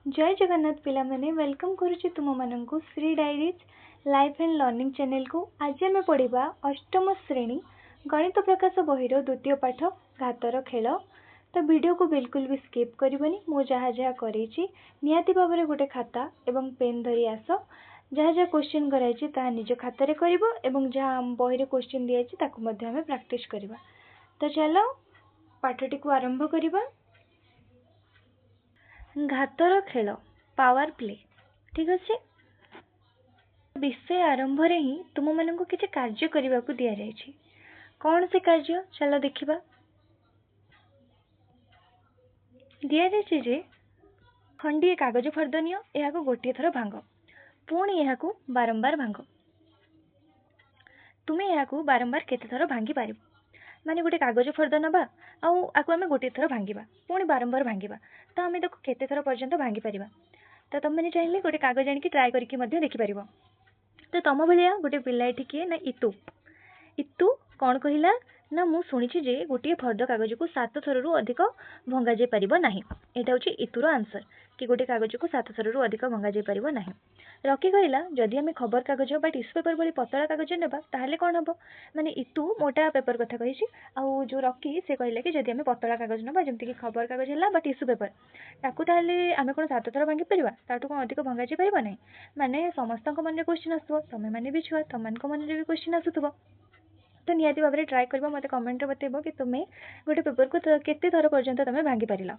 जय जगन्नाथ पिला माने वेलकम करुछि तुम माननकु Shree diaries life and learning channel को। आज आम पढ़ा अष्टम श्रेणी गणित प्रकाश बहिर द्वितीय पाठ घातर खेल। तो वीडियो को बिल्कुल भी स्किप करबनी। मु जहाँ जहाँ करेछि निहाती भाबरे गोटे खाता एवं पेन धरी आस। जहाँ जहाँ क्वेश्चन कराइछि ता निज खातारे करिवो एवं जहाँ बहिरे क्वेश्चन दियाछि ताकु मध्ये आमे प्रैक्टिस करबा। तो चलो पाठटी को आरंभ करबा। घातर खेल पावर प्ले। ठीक अच्छे। विषय आरंभ रे ही तुम मानक किसी कार्य करने को दि जाएगी। कौन से कार्य चलो देखा। दि जाए जे खंडे कागज फर्द नियो या गोटे थर भांग पुणी या बारंबार भांग। तुम्हें या बारंबार केते थर भांगी पार माने गोटे कागज फर्द नवा आउ आम गोटे थर भांगा पुणी बारंबार भांगा तो आम ताको केते थर पर्यंत भांगी पार। तो तुम मैंने चाहिए गोटे कागज आनिक ट्राए करके देखिपार। तो तुम भाया गोटे पिला किए ना इतु इतु कौन कहला ना मु शुणी जे गोटे फर्द कागज को 7 थर रु अधिक भंगा जाई परिबो नाही। एटा होची इतुर आंसर कि गोटे कागज को 7 थर रु अधिक भंगा जाई परिबो नाही। रकी कहला जदि आम खबर कागज बा टिश्यू पेपर भली पतला कागज नेबा ताहले कोन हबो माने इतु मोटा पेपर कथा कहिछि आउ जो रकी से कहला कि जदि आम पतला कागज नेबा जेमति कि खबर कागज हला बा टिश्यू पेपर ताकू ताहले आम कोन 7 थर भांगी परिबा ताटू कोन अधिक भंगा जाई परिबो नाही। माने समस्तक मन रे क्वेश्चन आसुबो तमे माने भी छुआ तम मन को मन रे भी क्वेश्चन आसुतबो। तो निहाती भाव में ट्राए करबो मते कमेंट रे बतेबो कि तुमे गोटे पेपर को केते थर पर्यंत तमे भांगी परिला।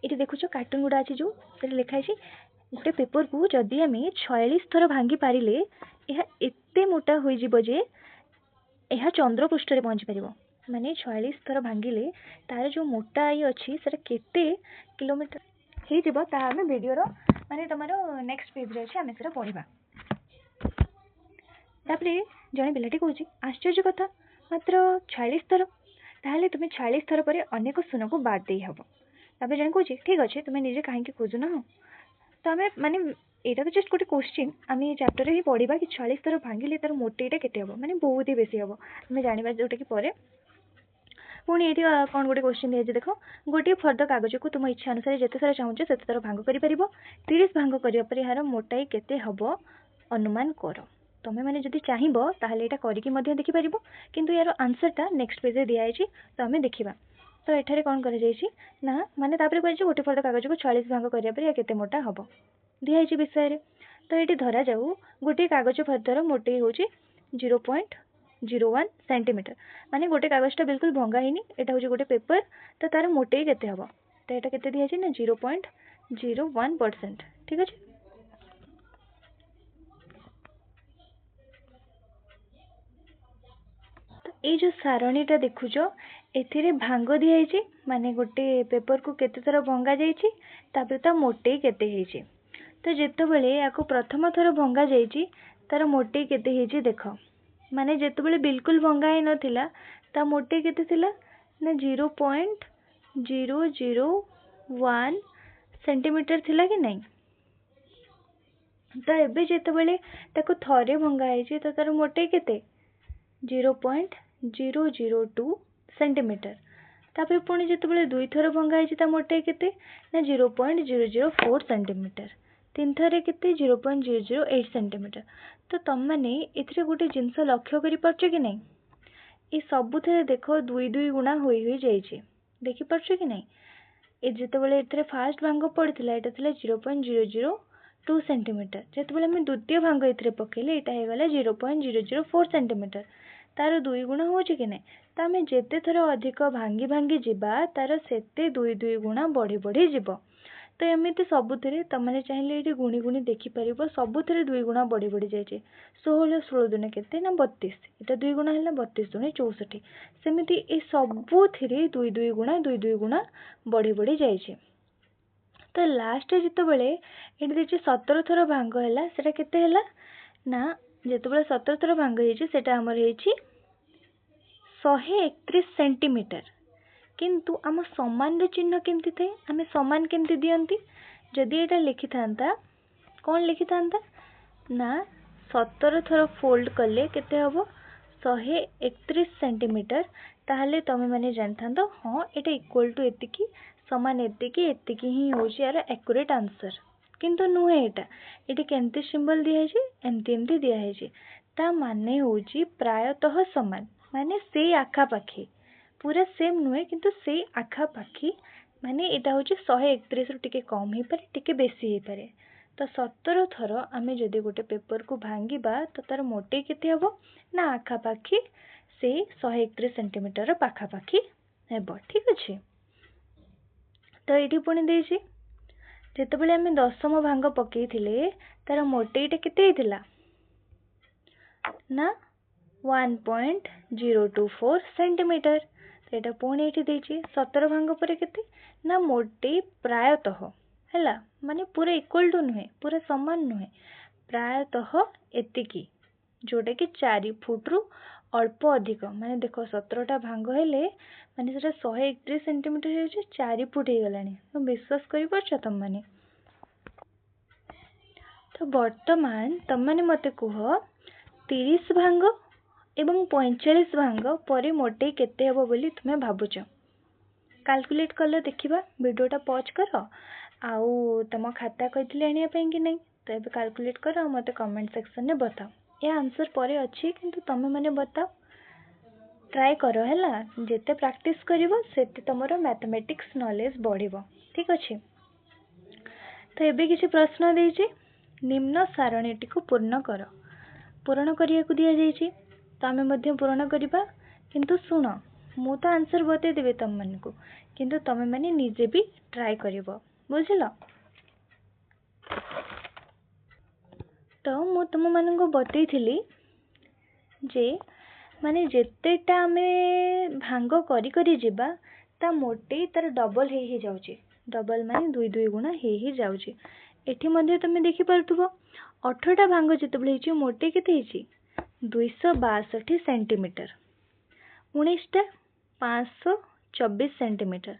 ये देखुच कार्टून गुड़ा अच्छी जो लिखाई गोटे पेपर को जदि आम 46 थर भांगी पारे यह एते मोटा हो जे यह चंद्र पृष्ठ रे पहुँची पार। माने 46 थर भांगिले तार जो मोटाई अच्छी से केते किलोमीटर हो जीवो ता आम वीडियो माने तुम नेक्स्ट पेज रे अच्छे आम से पढ़ा। तापरे जड़े पिलाटी कौच आश्चर्य कथा मात्र 46 थर ताहले तुम्हें 46 थर पर अनेक शून को बाद दे हम। तापर जन कौच ठीक अच्छे तुम्हें निजे कहीं खोजुन हो तो आम माने यहाँ तो जस्ट गोटे क्वेश्चन आम ये चैप्टर ही पढ़ा कि 46 थर भांगिले तार मोटेटा केते हम माने बहुत ही बेसी हम आम जाना जोटा कि पर पुणी ये कौन गोटे क्वेश्चन दिए देख गोटे फर्द कागज को तुम इच्छा अनुसार जिते थर चाहूचे से थर भांग कर 30 भांग कर यार मोटाई केते हम अनुमान कर। तुम्हें मैंने जब चाहब ताहले यहाँ करके देखिपार किंतु यार आंसरटा नेक्स्ट पेज रे दिखाई तो आम देखा। तो एठारे कौन कर ना माने तापर कह गोटे फर्द कागज को 46 भांग कर केते मोटा हम दिखाई विषय रे। तो ये धरा जाऊ गोटे कागज फर्दर मोटे हूँ 0.01 सेंटीमीटर माने गोटे कागजटा बिल्कुल भंगा ही यहाँ हूँ गोटे पेपर तो तार मोटे केते हम तो यहाँ केते दिखाई ना 0.01%। ठीक अच्छे। ये जो सारणीटा देखुच ए भांग दिखाई माने गोटे पेपर को केते थर भंगा जाइए तापर ता मोटे केते होइछि। तो जिते बड़े या प्रथम थर भंगा जाइए तार मोटे केते होइछि देख माने जिते बड़े बिल्कुल भंगा ही नथिला ता मोटे केते थिला ना 0.001 सेंटीमीटर थिला कि नहीं। तो एबे जिते बड़े ताको थरे भंगा होइछि तो तार मोटे केते 0.002 सेंटीमीटर। तापर पुणी जिते दुई थर भंगा होता मोटे केते ना 0.004 सेंटीमीटर 3 थरे केते 0.008 सेंटीमीटर। तो तुम मैंने इथे गोटे जिनस लक्ष्य कर पार्छ कि नहीं ये सबु थे देख दुई दुई गुणा हो जाइए देखिपार्छ कि नहीं। ये जिते इथे फास्ट भांग पड़ता है 0.002 सेंटीमीटर जिते आम द्वितीय भांग ये पकेले यहाँ होगा 0.004 सेंटीमीटर तार दुई गुणा हो कि नहीं। तो आम जिते थर अधिक भांगी भांगी जीवा तार सेते दुई दुई गुणा बढ़ी बढ़ी जीव। तो एमती सबुथिरे तुमने चाहिए ये गुणी गुणी देखिपार सबुथिरे दुई गुणा बढ़ी बढ़ी जाए 16 16 दुने केते ना 32 यहाँ दुई गुणा है 32 दुने 64 सेमती ये सबुथिरे दुई दुई गुणा बढ़ी बढ़ी जाए। तो लास्ट जिते बड़े ये देखिए 17 थर भांग है सेटा केते है ना जिते बड़े 17 थर भांग होटा आमर 131 सेंटीमीटर किंतु आम समान चिन्ह केमती थे आम समान केमती दियंती जदि यहाँ लिखि था कौन लिखि था ना 17 थर फोल्ड कले केते हम 131 सेंटीमीटर ताहले तमे माने जानथांतो हाँ एटा इक्वल टू एतिकी समान एतिकी एतिकी ही होची यार एक्यूरेट आंसर किंतु नुहे एटा केमती सिंबल दिया है एमती एमती दिया है ता माने होची प्रायतः समान माने से आखा पाखी पूरा सेम नुहे किंतु से आखा पाखी माने एटा होची 131 रु टिके कम ही पारे टिके बेसी ही पारे तो 17 थर आमे जदि गोटे पेपर को भांगिबा तो तार मोटे केते हबो ना आखा पाखी से 131 सेंटीमीटर पाखा पाखी हेबो ठीक अछि। तो एठी पुणी देछि जेतेबेले आमे दशम भांग पकेइथिले तार मोटेइटा केते हिथिला ना 1.024 सेंटीमीटर तो एटा पुणी एठी देछि 17 भांग परे केते ना मोटे प्रायतः हैला माने पूरा इक्वल टू नुहे पूरा समान नुहे प्रायतः एतिकी जोटा कि 4 फुट रु अल्प अधिक माने देखो 17टा भांग हेले माने सेटा 131 सेंटीमीटर हे 4 फुट हे गलानी तो विश्वास करि परछ तुम माने। तो वर्तमान तुम माने मते कुह 30 भांग एवं 45 भांग परे मोटे केते हबो बोली तुमे भाबुछ कैलकुलेट कलो देखिबा वीडियोटा पॉज कर आउ तुम खाता कइथिले आनिया पई कि नहीं तो एबे कैलकुलेट कर आ मते कमेंट सेक्शन में बताओ ये आंसर परे अछि किंतु तमे माने बताओ ट्राई करो हैला जेते प्रैक्टिस करिवो सेते तमरो मैथमेटिक्स नॉलेज बढ़िवो ठीक अछि। तो एबे किछि प्रश्न देछि निम्न सारणीटी को पूर्ण करिया को दिया जाइछि तो आमे मध्य पूर्ण करिबा किंतु सुनो मु तो आंसर बते देबे तम मन को किंतु तमे माने निजे भी ट्राई करिवो बुझिलो। तो मु तुम मन को बतई थिली जे माने जेतेटा आमे भांग करी करी जिबा ता मोटे तार डबल हे जाउची डबल माने 2 गुणा हे जाउची एठी मध्ये तमे देखि परथुबो 18टा भांग जेतेबेले हिची मोटे केते हिची 262 सेंटीमीटर 19टा 524 सेंटीमीटर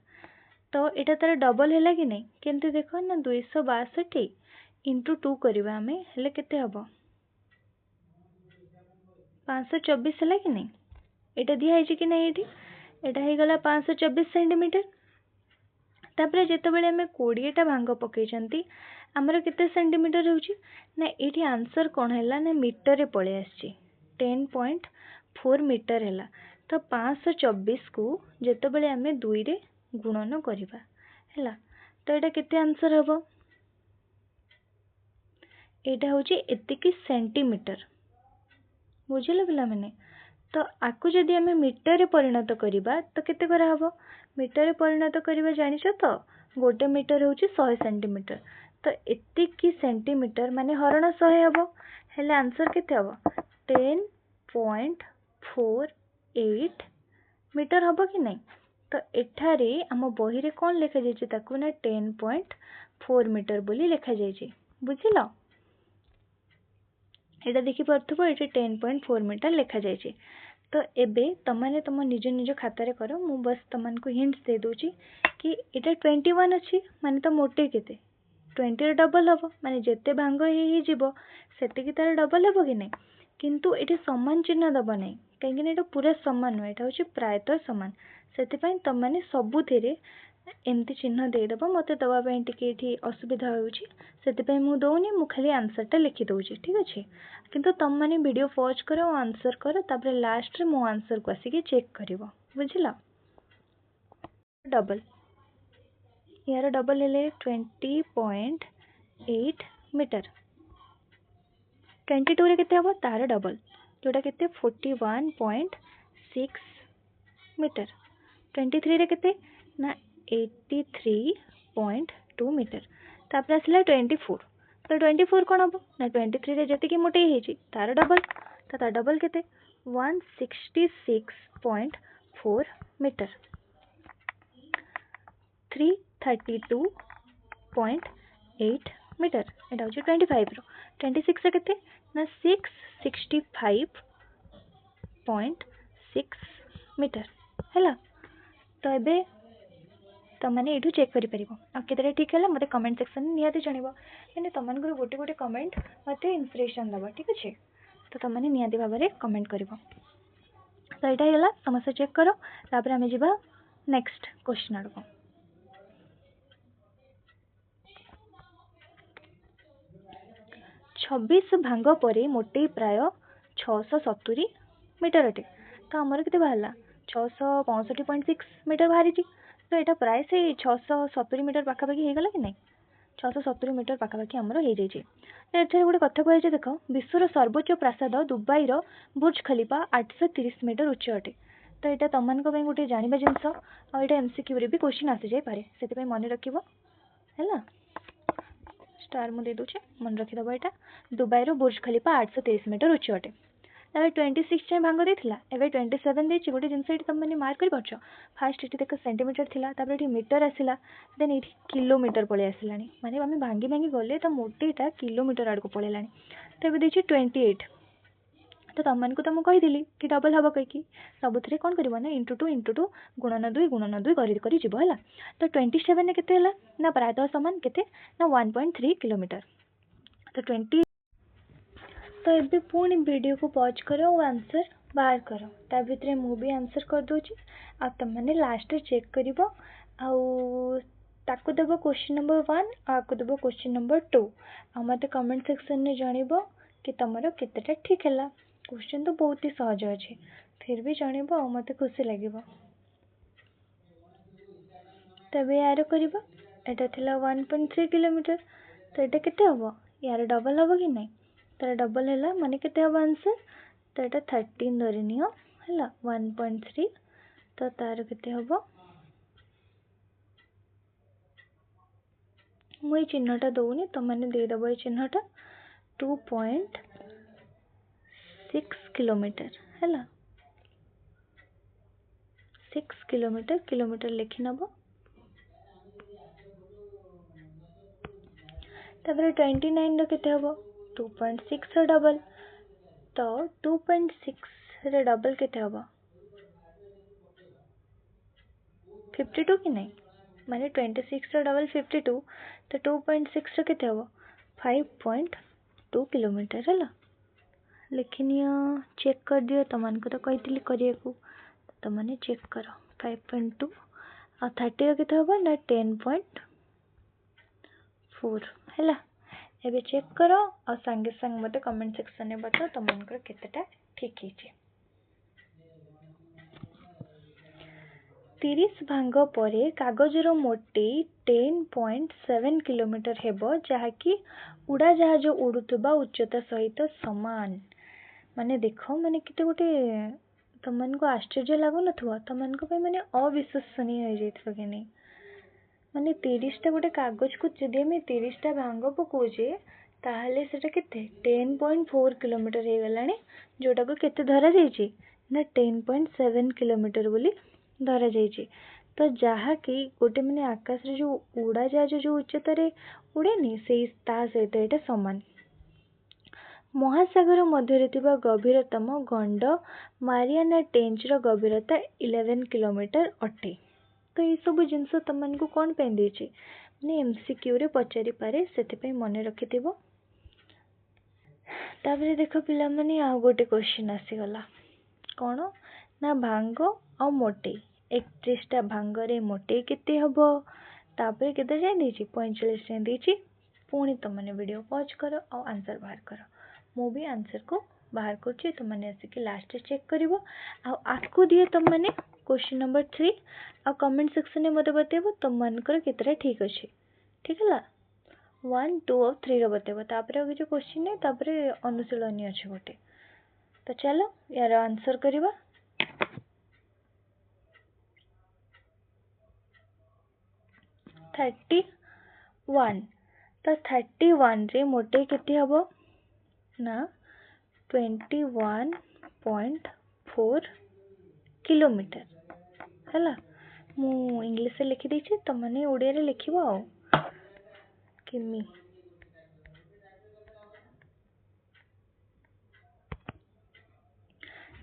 तो एटा तार डबल हैला कि नहीं केमते देखो ना 262 इंटू 2 करबा हमें हेले केते हबो 524 हैला कि नहीं एटा दिया है कि नहीं एटा हे गला 524 सेंटीमीटर तापर जेतेबेले हमें 20टा भांग पकेइचंती हमर केते सेंटीमीटर होउची ना एठी आंसर कोन हैला ना मीटर रे पळे आछी 10.4 मीटर हैला तो 524 को जेतेबेले हमें 2 रे गुणन करिबा हैला तो एटा केते आंसर हबो एटा होची एतिकी सेंटीमीटर बुझिलो पिला माने। तो आकु जदि हमें मीटर रे परिणत करिबा तो केते करा हबो मीटर रे परिणत करिबा जानिछो तो गोटे मीटर होची 100 सेंटीमीटर तो एतिकी सेंटीमीटर माने हरण 100 हबो हेले आंसर केते हबो 10.48 मीटर हबो कि नहीं। तो एठारे हम बही रे कोन लिखा जायछि ताकू ना 10.4 मीटर बोली लिखा जायछि बुझिलो एटा देखि परथबो एटा 10.4 मीटर लिखा जायछि। तो एबे तमने तम निज निज खाता रे करो मु बस तमन को हिंट्स दे दोची कि एटा 21 अछि माने तो मोटे केते 20 रे डबल हबो माने जेते भांग हे जिवो सेते कि तार डबल हबो कि नहीं किंतु एटी समान चिन्ह दबो नहीं काहे कि एटा पूरा समान न एटा होची प्रायतः समान सेते पय तमने सबु थेरे एमती चिन्ह दे दबो मते दबा पय टिके एठी असुविधा होउची सेते पय मु दोनी मु खाली आंसर टा लिखि दोची ठीक अछि किंतु तम माने वीडियो पॉज करो आंसर करो तापर लास्ट रे मो आंसर को आसी के चेक करिवो बुझिला। डबल यार डबल हेले 20.8 मीटर 22 रे केते हबो तार डबल जोटा केते 41.6 मीटर 23 रे केते ना 83.2 मीटर तापर आसला 24 तो 24 कोन हबो ना 23 रे जति कि मोटे हेची तार डबल तो तार डबल केते 166.4 मीटर 332.8 मीटर एटा होची 25 रो 26 रे केते ना 665.6 मीटर हैला। तो एबे तो माने एठू चेक करि परिबो आ केतेटा ठीक हैला मते कमेंट सेक्शन में नियाते जणिबो माने तमन को गोटे गोटे कमेंट मते इंस्पिरेशन दबो ठीक अछि तो तमने नियाते भाबरे कमेंट करिवो। तो यहाँ है समस्त चेक कर तापर आम जा नेक्स्ट क्वेश्चन आड़ 26 भांग पर मोटे प्राय 670 मीटर अटे तो आमर के बाहर 665.6 मीटर बाहरी तो यहाँ प्राय से 670 मीटर पाखापाखि होगला कि नहीं 670 मीटर पाखापाखि आमर हो जाए गोटे कथा कहुए देख विश्वर सर्वोच्च प्रासाद दुबई बुर्ज खलीफा 830 मीटर उच्च अटे तो यहाँ तुम गोटे जानवा जिनस आईटा एमसीक्यू रे भी क्वेश्चन आसी जाए से मन रख स्टार मुझे दूचे मन रखीदेव यहाँ दुबई बुर्ज खलीफा 830 मीटर उच्च अटे 26 जाए भांग देता है 27 देती गोटे जिनस तुम मैंने मार्क कर पार्छ फास्ट ये देख सेंटीमीटर थी ये मीटर आसला देन ये किलोमीटर पलि आसला माने आम भांगी भांगी गले तो मोटेटा किलोमीटर आड़ को पलैला तो ये देखिए 28 तो तुमको तो मुझे कही कि डबल हम कहीं सब कौन कर इंटू टू गुणन दुई कर तो 27 के ना प्रायतः सामान के 1.3 किलोमीटर तो 20 तो ये पुणी वीडियो को पॉज करो और आंसर बाहर करो ता भितर मु भी आंसर कर दूची आ तुम मैंने लास्ट चेक कर ताकू देव क्वेश्चन नंबर 1 आपको देव क्वेश्चन नंबर 2 आ मत कमेंट सेक्शन में जानब कि तुम केतेटा ठीक है क्वेश्चन तो बहुत ही सहज अच्छे फिर भी जानब आ मत खुशी लगे तब यार करवा यहाँ था 1.3 किलोमीटर तो यहाँ के हम यार डबल हम कि नहीं तर डबल है माने केते हम आंसर तो यहाँ 13 धरनी है 1.3 तो तार केते हम मुझे चिन्हटा दौनी तुम मैंने देदेव ये चिन्हटा 2.6 किलोमीटर है 6 किलोमीटर किलोमीटर लिखी नब तापर 29 के हम 2.6 डबल तो 2.6 डबल के हम 52 कि नहीं माने 26 डबल 52 तो 2.6 के हम 5.2 किलोमीटर है लिखनी चेक कर दियो तुमको तो कही करिए तुमने चेक कर 5.2 आ 30 के हम ना 10.4 है एबे चेक करो और संगे संग मत कमेंट सेक्शन में बताओ तुमको केतेटा ठीक है 30 भांग पर कागजर मोटे 10.7 किलोमीटर हेबो जहाँकि उड़ा जहाज उड़ुवा उच्चता सहित समान माने देख माने किते गोटे तुमको आश्चर्य लगुन तुमको माने अविश्वसनीय हो जाए कि नहीं माने 30टा गोटे कागज को जदि आम 30टा भांग पकाउे ताहले सेटा केते 10.4 किलोमीटर हो गलानी जोटा को केते धरा जाइए ना 10.7 किलोमीटर बोली धरा जाइए तो जहाँ कि गोटे मैंने आकाश रे जो उड़ा जहाज जो उच्चतार उड़ेनी से सहित यहाँ सामान महासागर मध्य गभीरतम गंड मारियाना ट्रेंचर गभीरता 11 किलोमीटर अटे तो ये सब जिनस तुमको कौन पे देछि माने एमसीक्यू रे पचारि पारे से मन रखि तापर देख पिला माने आ गोटे क्वेश्चन आसीगला कौन ना भांग आ मोटे 31टा भांग रे मोटे केते हबो तापर केते जाय देछि 45 जाय देछि पुणी तुमने वीडियो पॉज करो और आंसर बाहर करो मु भी आंसर को बाहर करछि तुमने आसिक लास्ट चेक करिवो आकु दिए तुमने क्वेश्चन नंबर 3 आ कमेंट सेक्शन में मत बतेबो तुम मनकर केतरा ठीक अच्छे ठीक है 1 2 और 3 रो बतेबो तापर किसी क्वेश्चन नहीं तापर अनुशीलनी अच्छे गोटे तो चलो यार आंसर करिवा 31 तो 31 रे मोटे केते हबो ना 21.4 किलोमीटर है मु इंग्लिश से लिखी देछि तुमने ओडिया रे लिखिबो आ किमी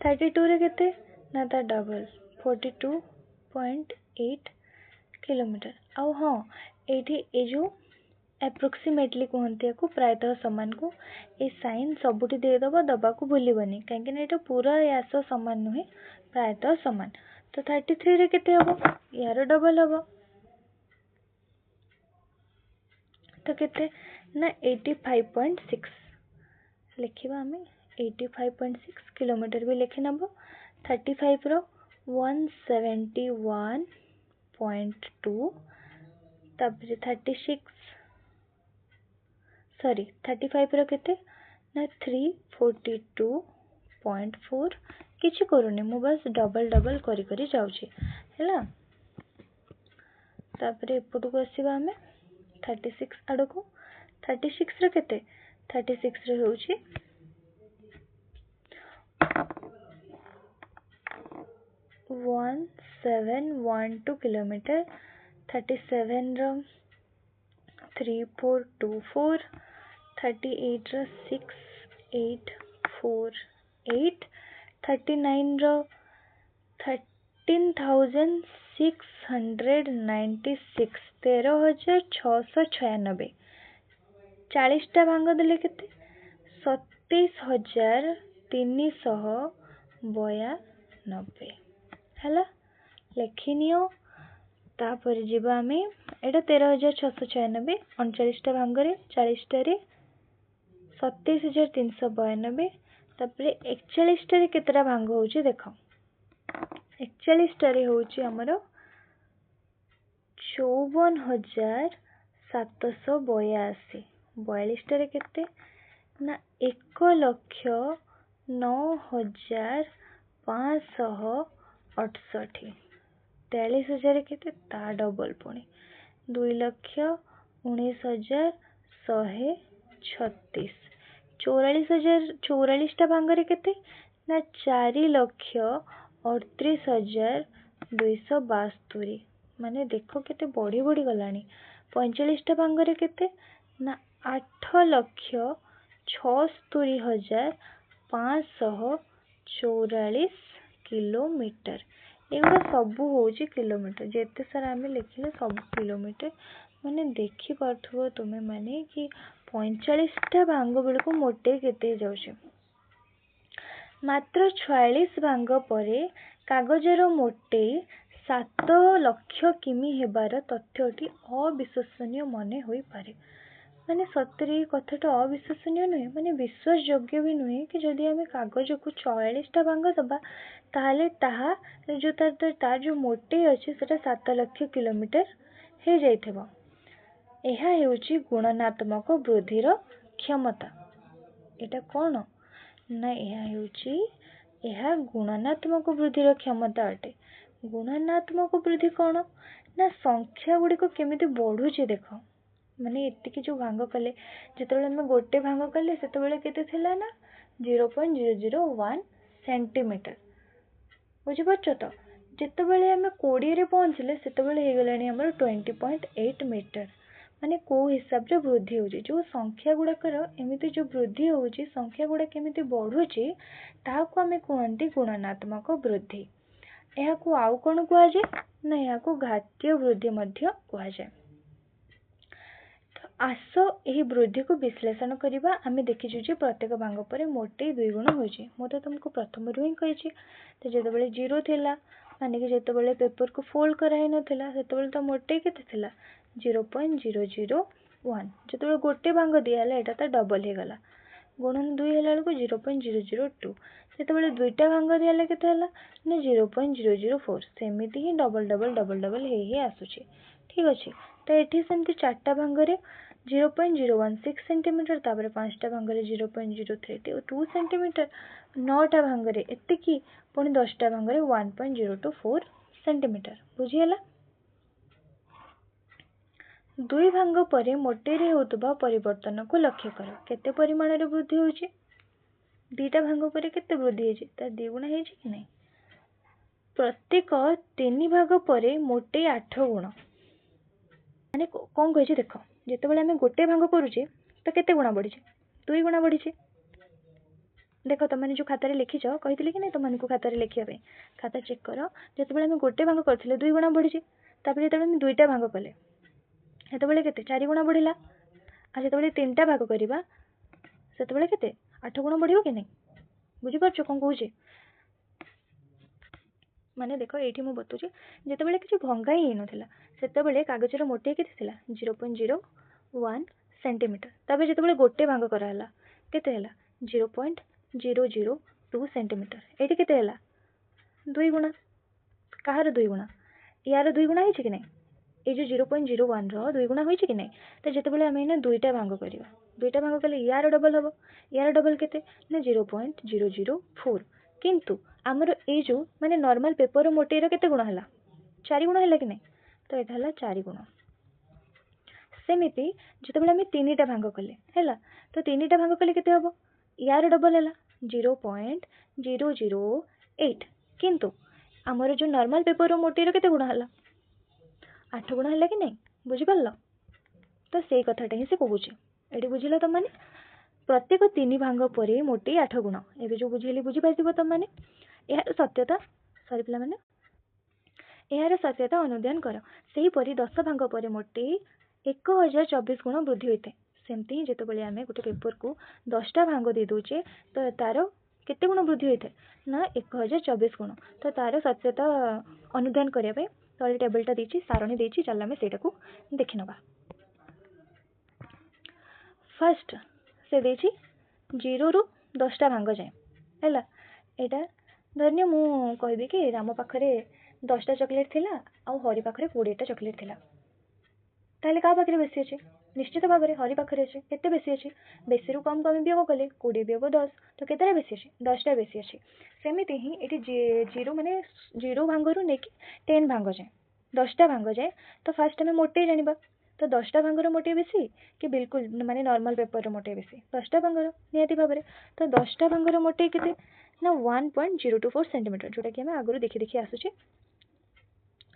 32 रे केते ना ता डबल 42.8 किलोमीटर आ हाँ ये जो एप्रोक्सीमेटली कहते हैं प्रायतः सामान को ये साइन सबुठी देदेव दबा को भूलबनी कहीं ये पूरा यास सामान नुहे प्रायतः समान। तो 33 रे केते हबो यार डबल हबो तो केते ना 85.6 लिखिबा हमें 85.6 किलोमीटर भी लिखि नबो 35 रो 171.2 तापर 35 रो केते ना 342.4 किछि करूनी मु बस डबल डबल करी करी जाउची हैला। तापर एपटू को आसीबा हमें 36 आडको 36 रे केते 36 रे होउची 1712 किलोमीटर 37 रो 3424 38 रो 6848 39 रो 13,696 13,696 40 टा भांग देले केते 27,392 हैला लेखिनियो। तापर जीवा आमे एटा 13,696 39 टा भांग रे 40 टा रे 27,392 तापर 41 टा रे केतेटा भांग होउची देखो 41 टा रे होउची हमरो 54,782 42 टा रे केते ना 1,09,568 43,000 केते ता डबल पुणी 2,19,136 44 टा भांगरे केते ना 4,38,272 माने देखो केते बढ़ी बढ़ी गलानी 45 टा भांगरे केते ना 8,76,544 किलोमीटर एगुड़ा सबू होची किलोमीटर जेते सारा आमे लिखिले सब किलोमीटर माने देखि पारथुबो तुमे माने कि 45 टा भांग बेलको मोटे केते जाउछे मात्र 46 भांग परे कागजर मोटे 7 लाख किमी हेबार तथ्यटी अविश्वसनीय मने होई पारे माने सतरी कथाटा अविश्वसनीय नुहे माने विश्वास योग्य भी नुहे कि जदि आमे कागज को 44 टा भांग दबा ताले ताहा जो तार जो मोटे अछि सेटा 7 लाख किलोमीटर हे जाइथबो। एहा हेउची गुणनात्मक वृद्धिर क्षमता एटा कोन ना एहा हेउची एहा गुणनात्मक वृद्धिर क्षमता अटे। गुणनात्मक वृद्धि कोन ना संख्या गुडी को केमिति बढ़ुची देखो माने एतिकी जो भांग कले जेतेबेले हम गोटे भांग कले सेतेबेले केते थिला ना 0.001 सेंटीमीटर बुझी पाछो तो जेतेबेले हम 20 रे पहुंचले सेतेबेले हे गलानी हमर 20.8 मीटर माने को हिसाब रे वृद्धि होची जो संख्या गुडा कर एमिति जो वृद्धि होची संख्या गुडा केमिति बढ़ुची ताहाको हमें कहंती गुणनात्मक वृद्धि। एहा को आउ कोन कुआ जाय ना एहा को घातीय वृद्धि मध्य कुआ जाय। आस एही वृद्धि को विश्लेषण करिबा आमे देखिछु जे प्रत्येक भांग परे मोटे 2 गुण होइछि मो तो तुमको प्रथम रु ही कहिछि तो जेतेबेले 0 थिला माने कि जेतेबेले पेपर को फोल्ड कराइ नथिला सेतेबेले तो मोटे केते थिला 0.001 जेतेबेले गोटे भांग दियाला एटा तो डबल हे गला गुणन 2 हेला को 0.002 सेतेबेले दुईटा भांग दियाला केते हला ना 0.004 सेमिति ही डबल डबल डबल डबल हे आसुछि ठीक अछि। तो एठी सेमति चारटा भांग रे 0.016 सेंटीमीटर तापर 5टा भांग रे 0.032 सेंटीमीटर 9टा भांग रे एतिकी पुनी 10टा भांग रे 1.024 सेंटीमीटर बुझियला। दुई भांग परे मोटे रे होतबा परिवर्तन को लक्ष्य करो केते परिमाण रे वृद्धि होची दीटा भांग परे केते वृद्धि हेची त द्विगुण हेची कि नै प्रत्येक 3 भाग परे मोटे 8 गुण माने कोन कहै देखो जेतेबेले हमें गोटे भांग करूचे तो केते गुणा बढ़ी 2 गुणा बढ़ी देखो तुम जो खाता रे लिखिछ कहितले कि नै तुम को खाता रे लिखिया पे खाता चेक करो जेतेबेले हमें गोटे भांग करथिले 2 गुणा बढ़ी तापर जेतेबेले हम दुईटा भांग कले सेतेबेले केते 4 गुणा बढ़िला आ जेतेबेले 3टा भाग करिबा सेतेबेले केते 8 गुणा बढ़िबो कि नै बुझी परछो कोन कहूचे ମାନେ ଦେଖ ଏଇଠି ମୁଁ ବତୁଛି ଯେତେବେଳେ କିଛି ଭଙ୍ଗା ହିଁ ହେଇନଥିଲା ସେତେବେଳେ କାଗଜର ମୋଟାଇ କେତେ ଥିଲା 0.01 ସେଣ୍ଟିମିଟର। ତାପରେ ଯେତେବେଳେ ଗୋଟେ ଭାଙ୍ଗ କରାହେଲା କେତେ ହେଲା 0.002 ସେଣ୍ଟିମିଟର। ଏଇଠି କେତେ ହେଲା 2 ଗୁଣା। କାହାର 2 ଗୁଣା? ୟାର 2 ଗୁଣା ହେଇଛି କି ନାହିଁ? এই যে 0.01 ର 2 ଗୁଣା ହୋଇଛି କି ନାହିଁ? ତ ଯେତେବେଳେ ଆମେ ଏଇନା ଦୁଇଟା ଭାଙ୍ଗ କରିବା, ଦୁଇଟା ଭାଙ୍ଗ କଲେ ୟାର ଡବଲ ହବ। ୟାର ଡବଲ କେତେ ନା 0.004। କିନ୍ତୁ ଆମର ଏଇ ଯୋଉ ମାନେ ନର୍ମାଲ ପେପର ମୋଟେଇର କେତେ ଗୁଣ ହେଲା? 4 ଗୁଣ ହେଲା କି ନାହିଁ? ତ ଏଇଟା ହେଲା 4 ଗୁଣ। ସେମିତି ଯେତେବେଳେ ଆମେ ତିନିଟା ଭାଙ୍ଗ କଲେ ହେଲା, ତ ତିନିଟା ଭାଙ୍ଗ କଲେ କେତେ ହବ? ୟାର ଡବଲ ହେଲା 0.008। କିନ୍ତୁ ଆମର ଯୋଉ ନର୍ମାଲ ପେପର ମୋଟେଇର କେତେ ଗୁଣ ହେଲା? 8 ଗୁଣ ହେଲା କି ନାହିଁ? ବୁଝିପାରିଲ? ତ ସେଇ କଥାଟା ହିଁ ସେ କହୁଛି। ଏଠି ବୁଝିଲ ତମାନେ? ପ୍ରତ୍ୟେକ 3 ଭାଙ୍ଗ ପରେ ମୋଟେଇ 8 ଗୁଣ। ଏବେ ଯୋଉ ବୁଝେଇଲି ବୁଝିପାରିଥିବ ତମାନେ? ଏହାର ସତ୍ୟତା ସରି ପିଲାମାନେ, ଏହାର ସତ୍ୟତା ଅନୁଧ୍ୟାନ କର। ସେହିପରି 10 ଭାଙ୍ଗ ପରେ ମୋଟେଇ 1024 ଗୁଣ ବୃଦ୍ଧି ହୋଇଥାଏ। ସେମିତି ହିଁ ଯେତେବେଳେ ଆମେ ଗୋଟେ ପେପରକୁ 10ଟା ଭାଙ୍ଗ ଦେଇ ଦଉଛେ ତ ତାର କେତେ ଗୁଣ ବୃଦ୍ଧି ହୋଇଥାଏ ନା 1024 ଗୁଣ। ତ ତାର ସତ୍ୟତା ଅନୁଧ୍ୟାନ କରିବା ପାଇଁ ତଳେ ଟେବଲଟା ଦେଇଛି, ସାରଣୀ ଦେଇଛି, ଚାଲ ଆମେ ସେଇଟାକୁ ଦେଖିନେବା। ଫାର୍ଷ୍ଟ ସେ ଦେଇଛି 0ରୁ 10ଟା ଭାଙ୍ଗ ଯାଏ ହେଲା। ଏଇଟା ଧରିନିଅ ମୁଁ କହିବି କି ରାମ ପାଖରେ 10ଟା ଚକୋଲେଟ୍ ଥିଲା ଆଉ ହରି ପାଖରେ 20ଟା ଚକୋଲେଟ୍ ଥିଲା। ତାହେଲେ କାହା ପାଖରେ ବେଶୀ ଅଛି? ନିଶ୍ଚିତ ଭାବରେ ହରି ପାଖରେ ଅଛି। କେତେ ବେଶୀ ଅଛି? ବେଶୀରୁ କମ୍ ଆମେ ବିୟୋଗ କଲେ 20 ବିୟୋଗ 10, ତ କେତେଟା ବେଶୀ ଅଛି? 10ଟା ବେଶୀ ଅଛି। ସେମିତି ହିଁ ଏଠି 0 ମାନେ 0 ଭାଙ୍ଗରୁ ନେଇକି 10 ଭାଙ୍ଗ ଯାଏ, 10ଟା ଭାଙ୍ଗ ଯାଏ। ତ ଫାର୍ଷ୍ଟ ଆମେ ମୋଟେଇ ଜାଣିବା। ତ 10ଟା ଭାଙ୍ଗର ମୋଟେଇ ବେଶୀ କି ବିଲକୁଲ ମାନେ ନର୍ମାଲ ପେପରର ମୋଟେଇ ବେଶୀ? 10ଟା ଭାଙ୍ଗର ନିହାତି ଭାବରେ। ତ 10ଟା ଭାଙ୍ଗର ମୋଟେଇ କେତେ ନା 1.024 ସେଣ୍ଟିମିଟର, ଯୋଉଟାକି ଆମେ ଆଗରୁ ଦେଖି ଦେଖି ଆସୁଛେ।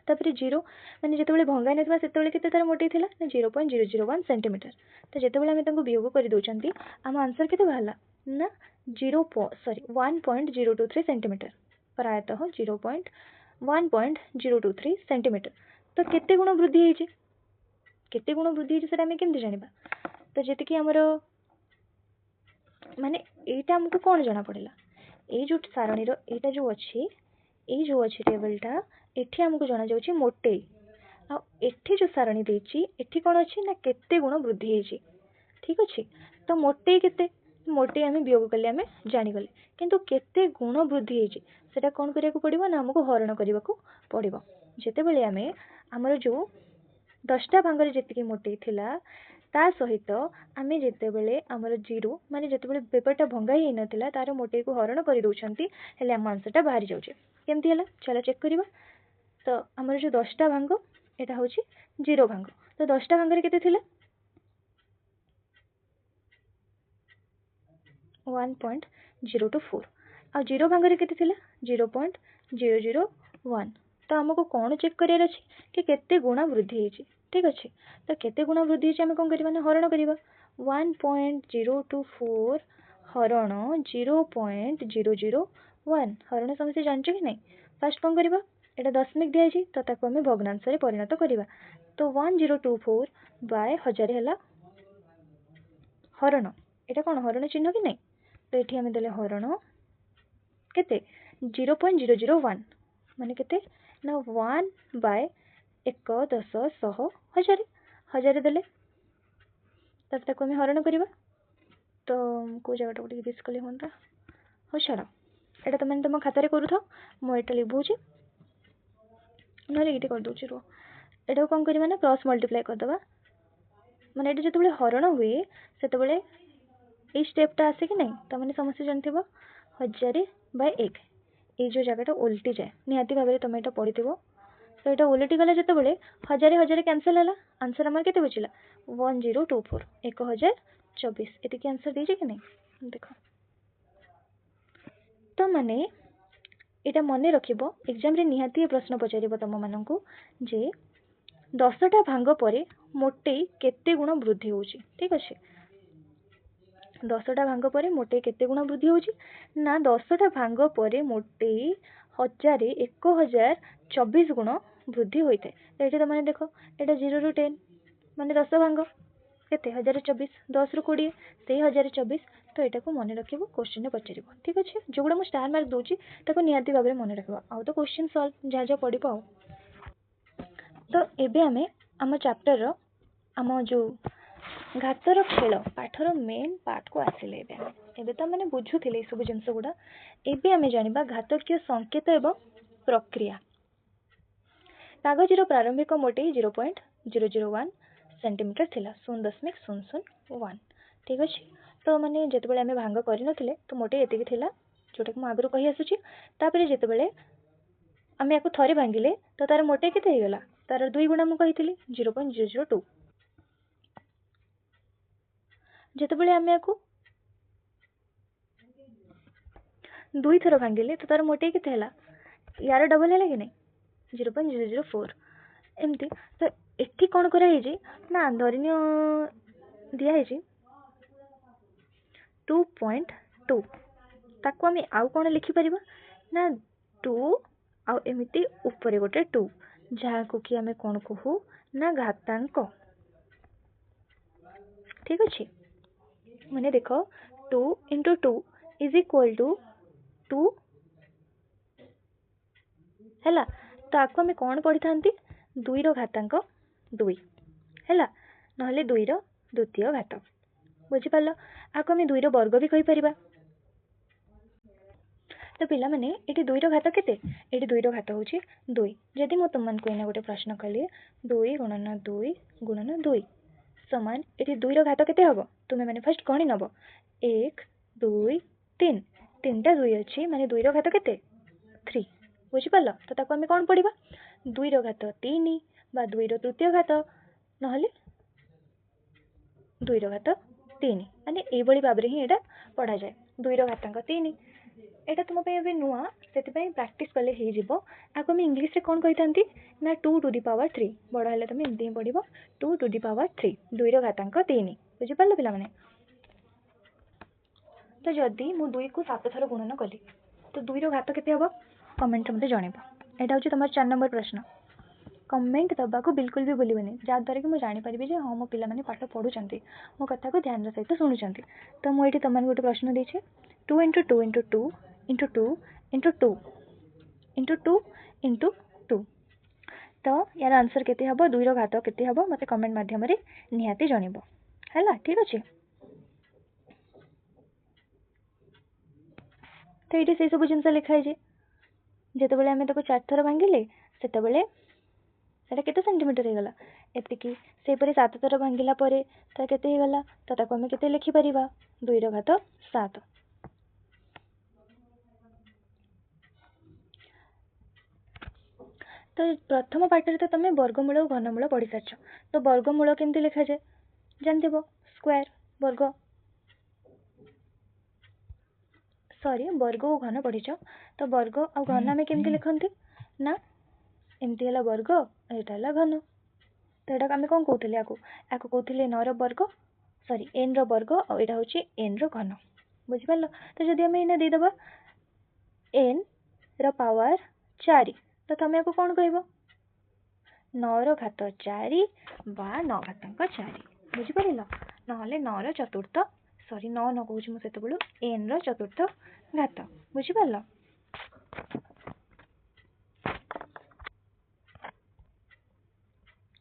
ତାପରେ 0 ମାନେ ଯେତେବେଳେ ଭଙ୍ଗା ନଥିବା ସେତେବେଳେ କେତେ ତାର ମୋଟେଇ ଥିଲା ନା 0.001 ସେଣ୍ଟିମିଟର। ତ ଯେତେବେଳେ ଆମେ ତାଙ୍କୁ ବିୟୋଗ କରିଦେଉଛନ୍ତି ଆମ ଆନ୍ସର କେତେ ବାହାରିଲା ନା 1.023 ସେଣ୍ଟିମିଟର, ପ୍ରାୟତଃ 1.023 ସେଣ୍ଟିମିଟର। ତ କେତେ ଗୁଣ ବୃଦ୍ଧି ହେଇଛି? କେତେ ଗୁଣ ବୃଦ୍ଧି ହେଇଛି ସେଟା ଆମେ କେମିତି ଜାଣିବା? ତ ଯେତିକି ଆମର ମାନେ ଏଇଟା ଆମକୁ କ'ଣ ଜଣାପଡ଼ିଲା? ଏଇ ଯୋଉ ସାରଣୀର ଏଇଟା ଯୋଉ ଅଛି, ଏଇ ଯୋଉ ଅଛି ଟେବଲଟା, ଏଠି ଆମକୁ ଜଣାଯାଉଛି ମୋଟେଇ। ଆଉ ଏଠି ଯୋଉ ସାରଣୀ ଦେଇଛି ଏଠି କ'ଣ ଅଛି ନା କେତେ ଗୁଣ ବୃଦ୍ଧି ହେଇଛି। ଠିକ୍ ଅଛି? ତ ମୋଟେଇ କେତେ? ମୋଟେଇ ଆମେ ବିୟୋଗ କଲେ ଆମେ ଜାଣିଗଲେ, କିନ୍ତୁ କେତେ ଗୁଣ ବୃଦ୍ଧି ହେଇଛି ସେଟା କ'ଣ କରିବାକୁ ପଡ଼ିବ ନା ଆମକୁ ହରଣ କରିବାକୁ ପଡ଼ିବ। ଯେତେବେଳେ ଆମେ ଆମର ଯୋଉ 10ଟା ଭାଙ୍ଗରେ ଯେତିକି ମୋଟେଇ ଥିଲା ତା ସହିତ ଆମେ ଯେତେବେଳେ ଆମର 0 ମାନେ ଯେତେବେଳେ ପେପରଟା ଭଙ୍ଗା ହେଇନଥିଲା ତାର ମୋଟେଇକୁ ହରଣ କରିଦେଉଛନ୍ତି, ହେଲେ ଆମ ଆନ୍ସରଟା ବାହାରି ଯାଉଛି। କେମିତି ହେଲା ଚାଲ ଚେକ୍ କରିବା। ତ ଆମର ଯୋଉ 10ଟା ଭାଙ୍ଗ ଏଟା ହେଉଛି 0 ଭାଙ୍ଗ। ତ 10ଟା ଭାଙ୍ଗରେ କେତେ ଥିଲା? 1.024। ଆଉ 0 ଭାଙ୍ଗରେ କେତେ ଥିଲା? 0.001। ତ ଆମକୁ କ'ଣ ଚେକ୍ କରିବାର ଅଛି କି କେତେ ଗୁଣା ବୃଦ୍ଧି ହେଇଛି। ଠିକ୍ ଅଛି? ତ କେତେ ଗୁଣା ବୃଦ୍ଧି ହେଇଛି ଆମେ କ'ଣ କରିବା ନା ହରଣ କରିବା। 1.024 ହରଣ 0.001 ହରଣ ସମସ୍ତେ ଜାଣିଛ କି ନାହିଁ? ଫାର୍ଷ୍ଟ କ'ଣ କରିବା? ଏଇଟା ଦଶମିକ ଦିଆଯାଇଛି ତ ତାକୁ ଆମେ ଭଗ୍ନାଂଶରେ ପରିଣତ କରିବା। ତ 1024 ବାय 1000 ହେଲା ହରଣ। ଏଇଟା କ'ଣ ହରଣ ଚିହ୍ନ କି ନାହିଁ? ତ ଏଠି ଆମେ ଦେଲେ ହରଣ କେତେ 0.001 ମାନେ କେତେ ନା 1 ବାय 1 10 100 1000 1000 ଦେଲେ ତାପରେ ତାକୁ ଆମେ ହରଣ କରିବା। ତ କେଉଁ ଜାଗାଟାକୁ ଟିକେ ଦିସ୍ କଲେ ହୁଅନ୍ତା। ହଉ ଛାଡ଼, ଏଇଟା ତୁମେ ତୁମ ଖାତାରେ କରୁଥାଅ, ମୁଁ ଏଇଟା ଲିଭୁଛି, ନହେଲେ ଏଇଠି କରିଦେଉଛି ରୁହ। ଏଇଟାକୁ କ'ଣ କରିବା ନା କ୍ରସ୍ ମଲ୍ଟିପ୍ଲାଏ କରିଦେବା। ମାନେ ଏଇଟା ଯେତେବେଳେ ହରଣ ହୁଏ ସେତେବେଳେ ଏଇ ଷ୍ଟେପ୍ଟା ଆସେ କି ନାହିଁ? ତାମାନେ ସମସ୍ତେ ଜାଣିଥିବ 1000 ବାଇ 1 ଏଇ ଯେଉଁ ଜାଗାଟା ଓଲଟି ଯାଏ, ନିହାତି ଭାବରେ ତୁମେ ଏଇଟା ପଢ଼ିଥିବ। ତ ଏଇଟା ଓଲଟି ଗଲା ଯେତେବେଳେ 1000 1000 କ୍ୟାନସଲ୍ ହେଲା, ଆନ୍ସର୍ ଆମର କେତେ ବଚିଲା 1024 1024। ଏତିକି ଆନ୍ସର୍ ଦେଇଛି କି ନାହିଁ ଦେଖ। ତ ମାନେ ଏଇଟା ମନେ ରଖିବ, ଏକ୍ଜାମ୍ରେ ନିହାତି ଏ ପ୍ରଶ୍ନ ପଚାରିବ ତୁମମାନଙ୍କୁ ଯେ 10ଟା ଭାଙ୍ଗ ପରେ ମୋଟେଇ କେତେ ଗୁଣ ବୃଦ୍ଧି ହେଉଛି। ଠିକ୍ ଅଛି? 10ଟା ଭାଙ୍ଗ ପରେ ମୋଟେଇ କେତେ ଗୁଣ ବୃଦ୍ଧି ହେଉଛି ନା 10ଟା ଭାଙ୍ଗ ପରେ ମୋଟେଇ 1024 ଗୁଣ ବୃଦ୍ଧି ହୋଇଥାଏ। ଏଇଠି ତୁମେ ଦେଖ ଏଇଟା 0ରୁ 10 ମାନେ 10 ଭାଙ୍ଗ କେତେ 1024, 10ରୁ 20 ସେଇ 1024, तो यहाँ को मन रख क्वेश्चन पचार ठीक अच्छे जोगुड़ा मुझे स्टार मार्क दूसरी ताको निहाती भाव में मन रख आउ तो क्वेश्चन सॉल्व जहाँ जहाँ पढ़ आउ तो एबे आम आम चैप्टर आम जो घातर खेल पाठर मेन पार्ट को आसिले एबे तो मैंने बुझुले सब जिनस गुड़ा एबे आम जाना घातकीय संकेत एवं प्रक्रिया कागजर प्रारंभिक मोटे 0.001 सेंटीमीटर थिला 0.001 ठीक अच्छे तो माने जिते आम भांग कर तो मोटे एति थिला जोटा कि आगु कही आसूची तापर जिते आम या थे भांगिले तो तार मोटे केते गला तार 2 गुणा मुझे कही 0.002 जिते आम या 2 थर भांगिले तो तार मोटे केते यार डबल है कि नहीं 0.004 एमती तो एठी कौन कराई ना धरनी दिखाई 2.2 ताको आम आउ कौन लिखिपर ना 2 आउ एमती ऊपर गोटे 2 जहाँ को कि आम कौन कहू ना घातांक ठीक अच्छे मैंने देख 2 इंटू 2 इज इक्वल टू 2 है तो आपको आम कौन पढ़ी था 2 रो घातांक 2 है ना 2 रो द्वितीय घात बुझिपार आपको आम 2 रो वर्ग भी कहीपर तो पिला माने ये 2 रो घात केते ये 2 रो घात हूँ 2 जदि मुझे तुमको एना गोटे प्रश्न कली 2 गुणन 2 समान ये 2 रो घात केते हम तुम्हें मैंने फर्स्ट गणी नब 1 2 3 3टा 2 अच्छी माने 2 रो घात केते 3 बुझिपार तो ताको आम कौन पढ़ा 2 रो घात 3 बा 2 रो तृतीय घात नहले 2 रो घात 3 माने ये भाव में ही यहाँ पढ़ा जाए 2 रो घातांक 3 एटा तुम पे नुआ से प्राक्ट कले आपको आम इंग्लीश रे कौन कही ना 2 टू दी पावर 3 बड़ है तुम एमती ही पढ़ 2 टू दी पावर 3 2 रो घातांक 3 बुझिपार पिला माने तो जदि मु 2 को 7 थर गुणन कली तो 2 रो घात केते हम कमेंट मते जणेबो एटा होची तुम 4 नंबर प्रश्न कमेंट दबा को बिल्कुल भी भूलबनी जहाँद्वारा कि मुझे जानीपरि हाँ मो पिला माने पाठ पढ़ुंट मो कथा को ध्यान सहित शुणुंट तो मुझे तुम गोटे प्रश्न देछे 2 into 2 into 2 into 2 into 2 into 2 into 2 तो यार आंसर केते हम 2 रो घात केते हम मत कमेंट माध्यम रे निहाती जणिबो हैला ठीक अच्छे तो ये से सब जिनस लिखाई जिते बड़े आम ताको 4 थर भांगिले से केते सेंटीमीटर होगला एतिकी से 7 थर भांगिला परे तो केते होगला तो ताको आम केते लिखि परिबा 2 रो घात 7 तो प्रथम पार्ट तो तुम वर्गमूल और घनमूल पढ़ी सारछ तो वर्गमूल केमती लिखा जाए जानते स्क्वायर वर्ग सॉरी वर्ग और घन पढ़ीच तो वर्ग और घन आम केमती लिखती ना एमती है वर्ग यहाँ घन तो यहाँ आम कौन कहते या कहते 9 रो वर्ग सॉरी n रो वर्ग और यहाँ हूँ n रो घन बुझिपार तो जदि आम इन्हें देदेबा n रो पावर 4 तो तुम या कौन कह 9 रो घात 4 बा 9 घातांक 4 बुझिपार ना 9 रो चतुर्थ सॉरी 9 न कहूँ मुझे n रो चतुर्थ घात बुझिपार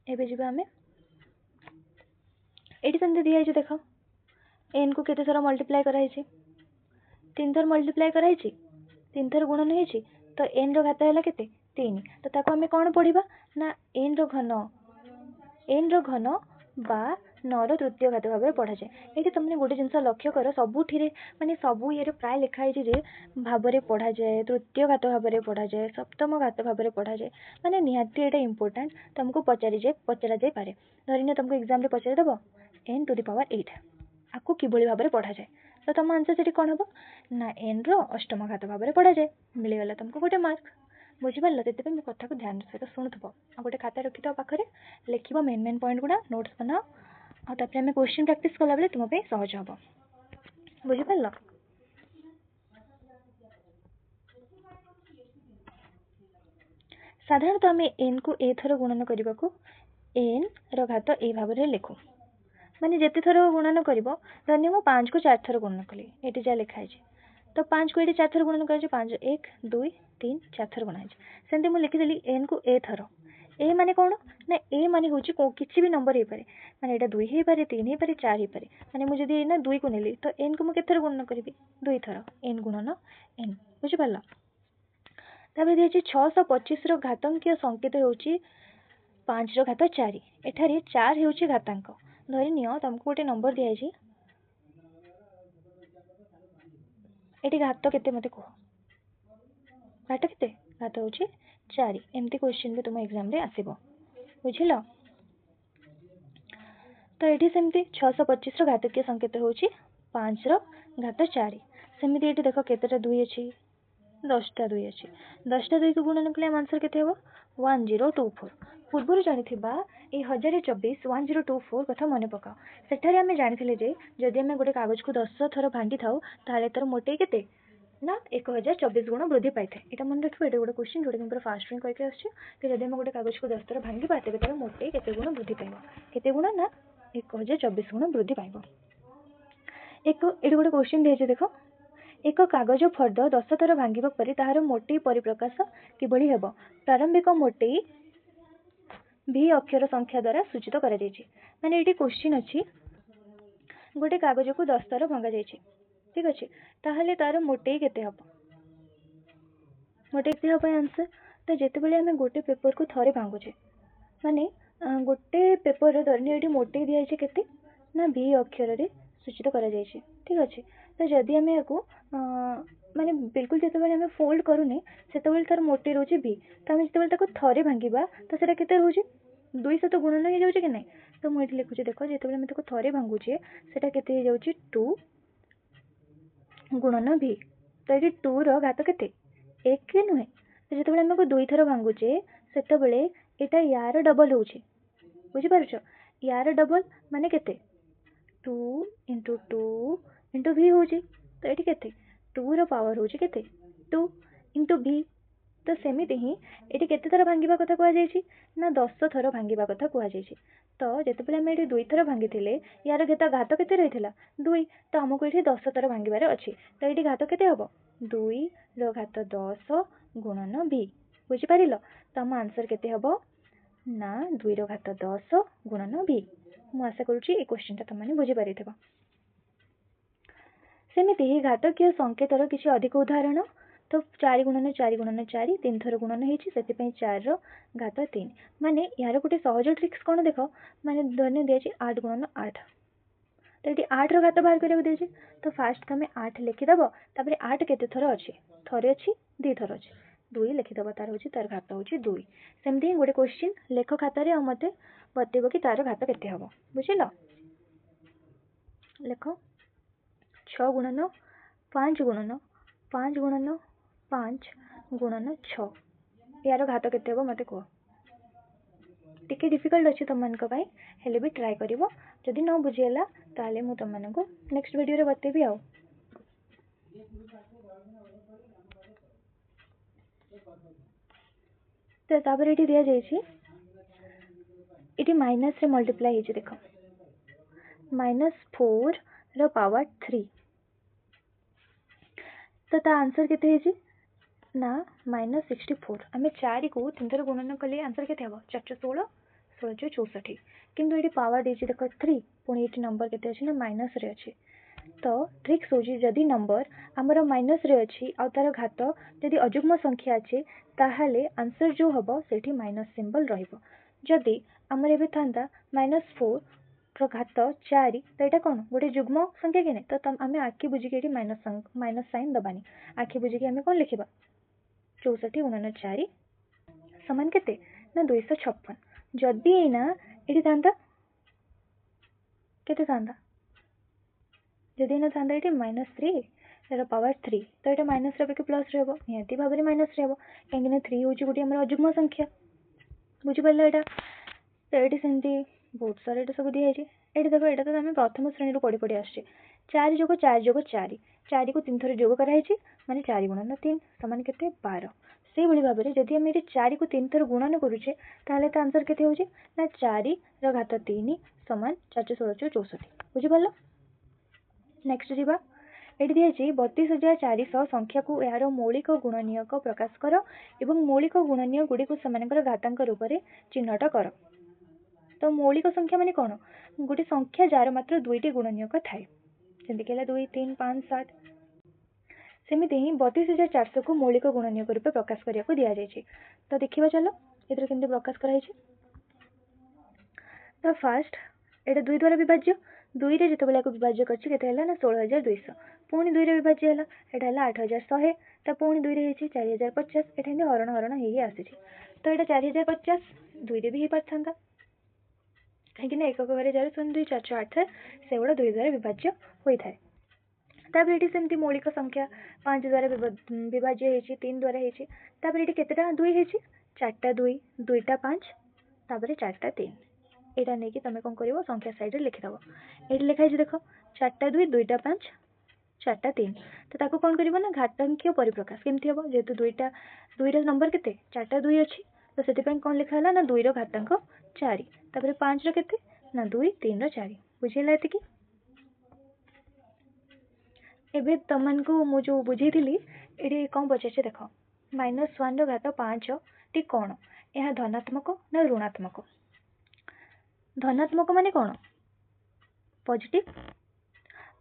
एबे जीवा आमे एटी सेमती दिया है देख n को केते थर मल्टीप्लाई कराई 3 थर मल्टीप्लाई कराई 3 थर गुणन होइछि तो n रो घात है केते 3 तो ताको आमे कौन पढ़िबा ना n रो घन बा 9 रो तृतीय घात भाव में पढ़ा जाए ये तुमने गोटे जिनस लक्ष्य कर सबुठिरे माने सबू ये प्राय लिखाई जे भाव में पढ़ा जाए तृतीय घात भाव में पढ़ा जाए सप्तम घात भाव में पढ़ा जाए माने निहाती एटा इंपोर्टेंट तुमको पचरा जाए पारे धरिने तुमको एग्जाम रे पचारि दबो n टू दी पावर 8 आपको किभली भाव में पढ़ा जाए तो तुम आंसर से कौन हम ना n रो अष्टम घात भाव में पढ़ा जाए मिलगला तुमको गोटे मार्क बुझिपार से मो कथा को ध्यान सहित शुणुव आ गोटे खाता रखी पाखे लिख मेन मेन पॉइंट गुड़ा नोट्स बनाओ आम क्वेश्चन प्रैक्टिस कला बेले तुम सहज हम बुझिपार साधारणतः आम n को ए थर गुणन करने को n रो घात ए भाव में लिखु माने जेते थर गुणन करिवो धन्य मु 5 को 4 थर गुणन कली एटी जा लिखा है तो 5 को एटी 4 थर गुणन कर 5 1 2 3 4 थर गुणा है सेंती मु लिखि देली n को a थर ए माने कोन ना ए माने होची को किछि भी नंबर हे पारे माने एटा 2 हे पारे 3 हे पारे 4 हे पारे माने मु जदी ना 2 को नेली तो n को मु केथर गुणन करबी 2 थर n गुणन n बुझि पाला तबे देछि 625 रो घातांकीय संकेत होची 5 रो घात 4 एठारे 4 हेउची घातांक धरि नियो तुमको गोटे नंबर दिया है एटी घात केते मते को घात केते घात होची 4 एमती क्वेश्चन भी तुम एग्जाम रे आसीबो बुझिलो तो एठी सेमती 625 रो घातांकीय संकेत होची 5 रो घात 4 सेमिति एठी देखो केतेटा 2 अछि 10टा 2 अछि 10टा 2 को गुणन कले आंसर केते हेबो 1024 पूर्व जानिथिबा ए 1024 1024 कथा मने पकाओ सेठारे आमे जानिथिले जे जदि आमे गोटे कागज को 10 थर भांगी थाउ ताले तर मोटे केते ना 1024 गुण वृद्धि पाइथे एटा मन रखिबो एटा गोटे क्वेश्चन जोटे हम फास्ट में कहि आछी कि जदि आमे गोटे कागज को 10 थर भांगी पाते तेबे मोटे केते गुण वृद्धि पाइबो केते गुण ना 1024 गुण वृद्धि पाइबो एक एटा गोटे क्वेश्चन देजे देखो एक कागज फर्द 10 थर भांगिबा परि ताहार मोटे परिप्रकाश किबळी हेबो प्रारंभिक मोटे भी अक्षर संख्या द्वारा सूचित करा जायछि माने एटी क्वेश्चन अछि गोटे कागज को 10 थर भांगा जायछि ठीक अछि ताहाले तार मोटे केते हबो मोटे केते हबो आंसर तो जेते बेले हमें गोटे पेपर को थरे भांगुछे माने गोटे पेपर धरनी एटी मोटे दिया छै केते ना बी अक्षर रे सूचित करा जायछि ठीक अछि तो जदि हमें को माने बिल्कुल जेते बेले हमें फोल्ड करूने सेते बेले तार मोटे रहउछि बी तो हमें जेते बेले ताको थरे भांगीबा तो सेटा केते रहउछि 2 से तो गुणन हो जाउछि कि नै तो मु एठी लिखुछि देखो जेते बेले हमें ताको थरे भांगुछि सेटा केते हो जाउछि 2 गुणन v तो एठी 2 रो घात केते 1 के नुहे तो जेते बेले हमें को 2 थर भांगुछे सेते बेले एटा यार डबल होउछि बुझि पारुछो यार डबल माने केते 2 into 2 into v होउछि तो एठी केते 2 रो पावर होउछि केते 2 into v तो सेमिति ही एठी केते थर भांगीबा कथा कोआ जायछि ना 10 थर भांगीबा कथा कोआ जायछि तो जेते बेले हम एठी 2 थर भांगीथिले यार घात केते रहिथिला 2 तो हमको एठी 10 थर भांगीबार अछि तो एठी घात केते हबो 2 रो घात 10 गुणन v बुझि पारिलो तो हम आंसर केते हबो ना 2 रो घात 10 गुणन v मु आशा करूछि ए क्वेश्चन ता तमने बुझि पारिथिबो सेमिति घातकीय संकेतर किछि अधिक उदाहरण तो 4 गुणन 4 गुणन 4 3 थर गुणन हेछि सेति पई 4 रो घात 3 माने यार गोटे सहज ट्रिक्स कोन देखो माने धन्य देछि 8 गुणन 8 तो एटी 8 रो घात बाहर करबो देछि तो फास्ट तमे 8 लिखि दबो तापर 8 केते थर अछि थरे अछि 2 थर अछि 2 लिखि दबो तार होछि तार घात होछि 2 सेमति गोटे क्वेश्चन लेख खाता रे मते बतेबो कि तार घात केते हबो बुझिलो लेखो 6 गुणन 5 गुणन 5 गुणन 5 गुणन 6 यार घात केते हबो मते को टिके डिफिकल्ट अछि तम मन को भाई हेले भी ट्राई करिवो जदि न बुझियला ताले मु तम मन को नेक्स्ट वीडियो रे बतेबी आउ तो तापर एठी दिया जाय छी एठी माइनस रे मल्टीप्लाई हेछि देखो -4 रो पावर 3 तो ता आंसर केते हेछि ना -64 हमें 4 को 3 थर गुणन कले आंसर केते हबो 4 16 16 64 किंतु एठी पावर देछि देखो 3 पुनी एठी नंबर केते अछि ना माइनस रे अछि तो ट्रिक्स होछि जदि नंबर हमर माइनस रे अछि आ तार घात जदि अजुग्म संख्या अछि ताहाले आंसर जो हबो सेठी माइनस सिंबल रहिबो जदि हमर एबे थांदा -4 रो घात 4 तो एटा कोन गोटे जुग्म संख्या के नै तो हमें आखि बुझी के एठी माइनस साइन दबानी आखि बुझी के हमें कोन लिखिबा 64 गुणन 4 समान केते ना 256 जदि एना एठी थांदा केते थांदा जदि ना थांदा एठी -3 एरा पावर 3 तो एटा माइनस रे के प्लस रहबो नियति भाबरे माइनस रहबो काहेकि 3 होची गोटी हमर अजुग्म संख्या बुझि पल्ला एटा तो एठी सेंती बहुत सारे एटा सब दिया है एठी देखो एटा तो हमें प्रथम श्रेणी रो पड़ी पड़ी आछे 4 जोग 4 जोग 4 4 को 3 थर जोग करा है माने 4 गुणन 3 समान केते 12 से बळी भाबरे जदि हम एठी 4 को 3 थर गुणन करूचे ताले त आंसर केते होचे ना 4 रो घात 3 समान 416 बुझिपार। नेक्स्ट जीवा एटी दिखाई 32,400 संख्या को यार मौलिक गुणनीयक प्रकाश कर एवं मौलिक गुणनीय गुड़ी को सेमानकर घातांक रूप में चिन्हट कर। तो मौलिक संख्या माने कौन गोटे संख्या जार मात्र दुईटी गुणनीयक थाए जमीक 2 3 5 7 सेमती ही 32,400 को मौलिक गुणनीयक रूप प्रकाश करने को दि जाए। तो देखा चलो ये केमती प्रकाश कराई। तो फास्ट एटा 2 द्वारा विभाज्य 2 रे जिते विभाज्य करछि केते हला ना 16,200 पुणी 2 रे विभाज्य हला एटा हला 8,100 ता पुणी 2 रे हेछि 4,050 एटा हिंदी हरण हरण हेई आसीछि। तो एटा 4,050 2 रे भी हे पारथांता कहीं एकक घरे 0 2 4 6 8 से गुड़ा 2 द्वारा विभाज्य होता है। तापर ये सेमती मौलिक संख्या 5 द्वारा विभाज्य होती 3 द्वारा होती ये केतेटा 2 होती 4टा 2 2टा 5 तापर 4टा 3 यहाँ नहीं कि तुम कौन कर संख्या साइड लिखिदेव ये लिखाई देख 4टा 2 2टा 5 4टा 3 तो ताको कौन कर ना घातांकीय परिप्रकाश केमती हम जेहेतु 2टा 2 नंबर के 4टा 2 अच्छी तो से कौन लिखा ना 2 घातांक 4 तापर 5 केते ना 2 3 4 बुझेगा ये एबे तुमको मु जो बुझे ये कौन पचार देख -1 घात 5 टी कौन यह धनात्मक ना ऋणात्मक। धनात्मक माने कौन पॉजिटिव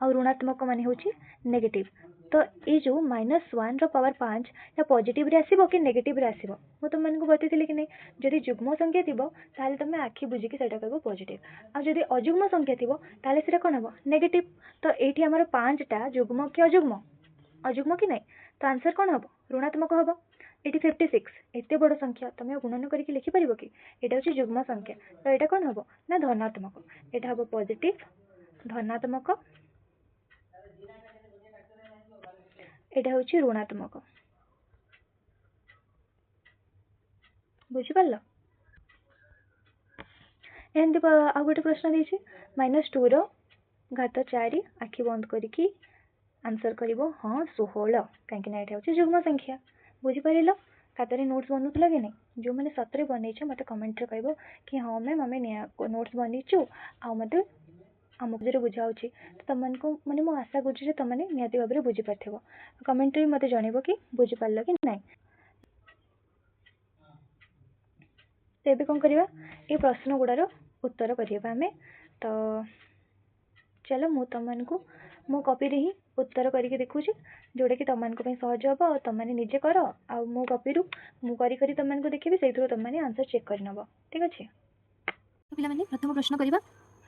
और ऋणात्मक माने होची नेगेटिव। तो ये जो -1 रो पावर 5 या पॉजिटिव रे आसीबो कि नेगेटिव रे आसीबो मु तुमको बतैली कि नहीं जदि जुग्म संख्या थिबो ताले तुम आखि बुझिकी सेटा कहबो पॉजिटिव आ जदि अजुग्म संख्या थिबो ताले सेटा कोन हबो नेगेटिव। तो एठी हमर 5टा जुग्म कि अजुग्म अजुग्म कि नहीं तो आंसर कौन हबो ऋणात्मक हबो। एटी 56 एते बड़ संख्या तुम गुणन करके लिखि परिबो कि एटा होची जुग्म संख्या तो एटा कौन हबो ना धनात्मक एटा हबो पॉजिटिव धनात्मक एटा होची ऋणात्मक बुझिपारल। एमती आ गोटे प्रश्न देछि -2 रो घात 4 आखि बंद करके आंसर करिवो हाँ 16 कहीं एटा होची जुग्म संख्या बुझिपारिल। खातार नोट्स बनूला कि नहीं जो मैंने सतरे बनईछ मत कमेंट रे कहबो कि हाँ मैम आम नोट्स बनईचु आ मत आम जो बुझाऊँ तो तुमको मैंने मो आशा करुँच तुमने निहाती भाव में बुझीपार कमेंट रे मत जनइब कि बुझीपार कि नहीं। तो ये कौन करवा ये प्रश्न गुड़ार उत्तर करवा आम। तो चलो मु तुमको मो कॉपी रे ही उत्तर करके देखुची जोटा कि तुमको सहज हम और तुमने निजे कर आ मो कॉपी रू मु करी तुमको देखी से तुमने आंसर चेक कर नब ठीक अच्छे। तो पिला प्रथम प्रश्न करवा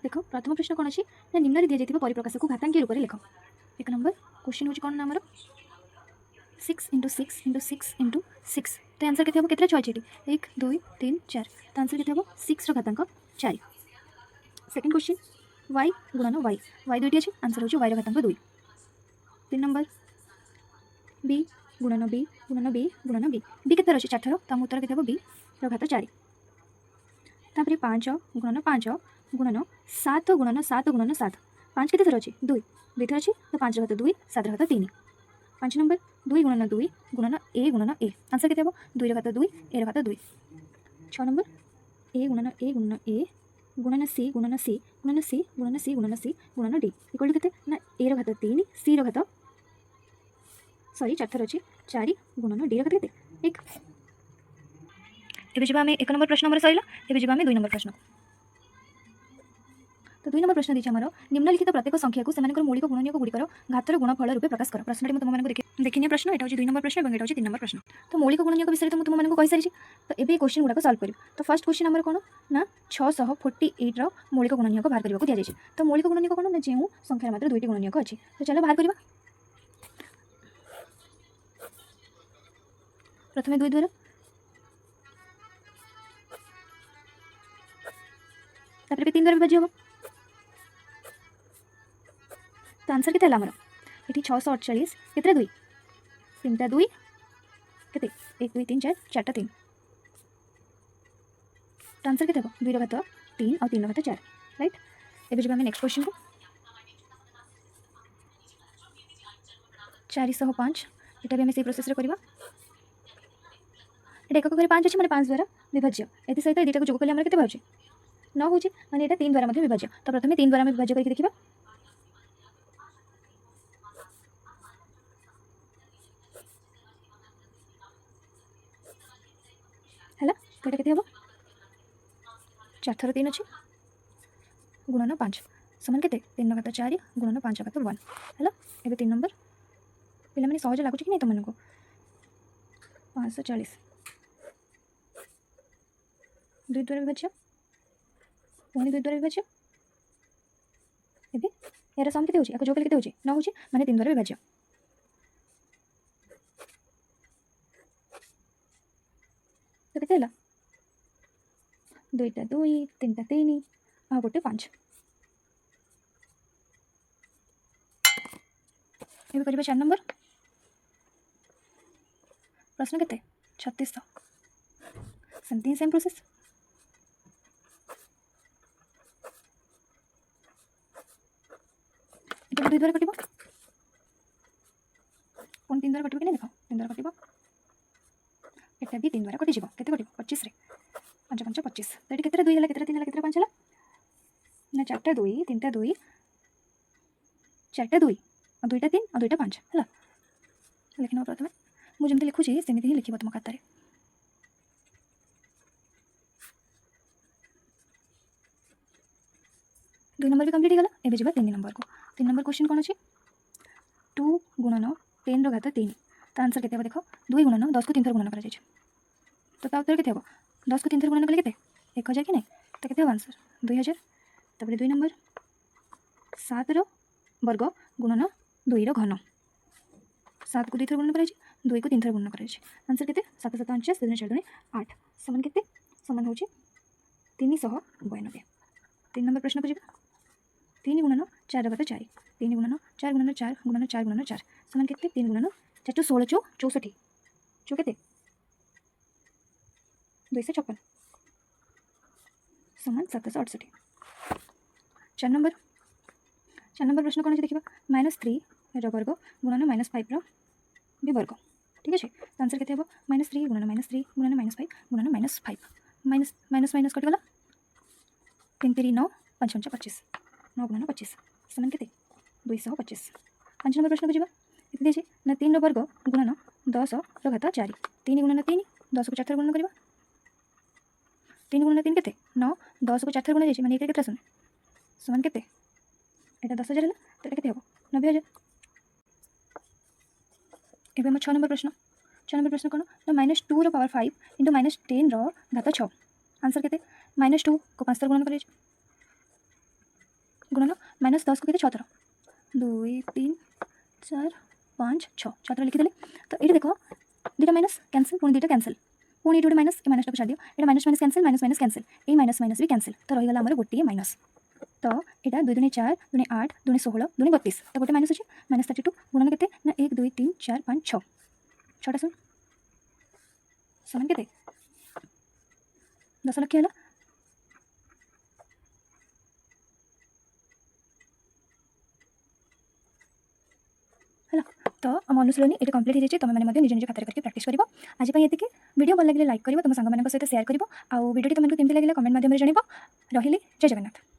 देख प्रथम प्रश्न कौन अच्छी ना निम्न दि जाइए परिप्रकाश को घातांकी रूप में लिख। 1 नंबर क्वेश्चन हूँ कौन आमर 6 × 6 × 6 × 6 तो आंसर के केते 6 अच्छी 1 2 3 4 तो आंसर के 6 घातांक 4। सेकेंड क्वेश्चन y गुणन y दुईटी अच्छी आंसर हो y घातांक 2। 3 नंबर b गुणन b गुणन b गुणन b केते अच्छी 4 थर तो उत्तर के b घात 4। तापर 5 गुणन 5 गुणन 7 गुणन 7 गुणन 7 5 केते थर अच्छी 2 2 थर अच्छी तो 5 घात 2 7 घात 3। 5 नंबर 2 गुणन 2 गुणन a आंसर के 2 घात 2 a घात 2। 6 नंबर a गुणन a गुणन a गुणन c गुणन c गुणन c गुणन c गुणन c गुणन d इक्वल टू केते ना a घात 3 c घात सॉरी 4 थर अच्छी 4 गुणन d घात केते 1। एबे जब आम 1 नंबर प्रश्न सैला एबे जब आम 2 नंबर प्रश्न। तो 2 नंबर प्रश्न देखिए आमर निम्नलिखित प्रत्येक संख्या को सेमानकर मौलिक गुणनीयक गुड़िकर घातर गुणफल रूपे प्रकाश कर। प्रश्न तुमको देखिए प्रश्न यहाँ हूँ 2 नंबर प्रश्न और यहाँ 3 नंबर प्रश्न। तो मौलिक गुणनीयक विषय तो तुमको कही सारी तो ये क्वेश्चन गुड़ाक सल्व कर। तो फर्स्ट क्वेश्चन आमर कौन ना 648 मौलिक गुणनीयक बाहर करने को दि जाए। तो मौलिक गुणनीयक कौन ना जो संख्यार मात्र 2टी गुणनीयक अच्छी तो चलो बाहर करवा। प्रथम 2 द्वारा तापर 3 द्वारा विभाज्य हम तो आंसर के आमर ये 648 केते 2 3टा 2 केते 1 2 3 4 4टा 3 तो आंसर के 2 घात 3 और 3 घात 4 राइट। एबे जब आम नेक्स्ट क्वेश्चन को 405 यहाँ भी आम से प्रोसेस करवा एकक घरे 5 अच्छे मैंने 5 द्वारा विभाज्य ये सहित दुटा को जोग कले केते बाहर नौ हूँ माने ये 3 द्वारा विभाज्य। तो प्रथम 3 द्वारा विभाज्य करके देखा है तो ये हम 4 थर 3 अच्छी गुणन 5 समान के 3 घात 4 गुणन 5 घात 1 है। ये 3 नंबर पे सहज लगुच कि नहीं तुमको 540 2 द्वारा विभाज्य पुणी 2 द्वारा विभाज्य यार सम के जो के 9 हूँ माने 3 द्वारा विभाज्य तो केते हला 2टा 2 3टा 3 आ गोटे 5 ये करबा 4 नंबर प्रश्न केते 3600 सेमती सेम प्रोसेस ये 2 द्वारा कटिबो कोन 3 द्वारा कटिबो कि नहीं देखो 3 द्वारा कटिबो एटा भी 3 द्वारा कटि जिवो केते कटिबो 25 रे 5 5 25 तो ये केते 2 हला केते 3 हला केते 5 हला ना 4टा 2 3टा 2 4टा 2 और 2टा 3 और 2टा 5 हला लिखना प्रथम मुझे जमती लिखुची सेमिति ही लिखिबो तुम खातारे 2 नंबर भी कंप्लीट हो गला एबे जिबा 3 नंबर को 3 नंबर क्वेश्चन कोन अछि 2 गुणन 10 रो घात 3 तो आंसर केते देखो 2 गुणन 10 को 3 थर गुणन करा जाय तो ता उत्तर केते हो 10 को 3 थर गुणन कले केते 1000 कि नहीं तो केते हो आंसर 2000 तबरे 2 नंबर 7 रो वर्ग गुणन 2 रो घन 7 को 2 थर गुणन करा जाय 2 को 3 थर गुणन करा जाय आंसर केते 7 7 49 2 4 2 8 समान केते समान होची 392 3 नंबर प्रश्न को जिबा 3 गुणन 4 घात 4 3 गुणन 4 गुणन 4 गुणन 4 गुणन 4 समान केते 3 गुणन 4 16 64 जो केते 256 समान 768 4 नंबर प्रश्न कौन देखा -3 रो वर्ग गुणन -5 रो भी वर्ग ठीक है तो आंसर केते हो -3 गुणन -3 गुणन -5 गुणन -5 माइनस माइनस माइनस कटिगला 3 3 9 5 5 25 9 गुणन 25 समान केते 225 5 नंबर प्रश्न को जीवा इते देछि ना 3 रो वर्ग गुणन 10 रो घात 4 3 गुणन 3 10 को 4 थर गुणन करबा 3 गुणन 3 केते 9 10 को 4 थर गुणन जाय माने एते केते आसन समान केते एटा 10000 हला तो एटा केते हो 90000 एबे हम 6 नंबर प्रश्न कोन तो -2 रो पावर 5 इंटू -10 रो घात 6 आंसर केते -2 को 5 थर गुणन करे गुणन -10 को केते 6 थर 2 3 4 5 6 6 थर लिखि देले तो एटी देखो दुटा माइनस कैंसिल पुणी दुटा कैंसिल पुणी एटी माइनस ए माइनस को छाड़ दियो एटा माइनस माइनस कैंसिल ए माइनस माइनस भी कैंसिल तो रही गला हमर गोटे माइनस तो एटा 2 दूनी 4 दूनी 8 दूनी 16 दूनी 32 तो गोटे माइनस अछि -32 गुणन केते ना 1 2 3 4 5 6 6टा सुन समान केते 10 लाख हला हला तो हम अनुसरणी ये कंप्लीट हो जाए तुम मैंने निज निज खातर करके प्रैक्टिस कर आज ये वीडियो भल लगे लाइक कर तुम सांग सहित शेयर कर वीडियो तुमको केमती लगे कमेंट माध्यम जनइब रही जय जगन्नाथ।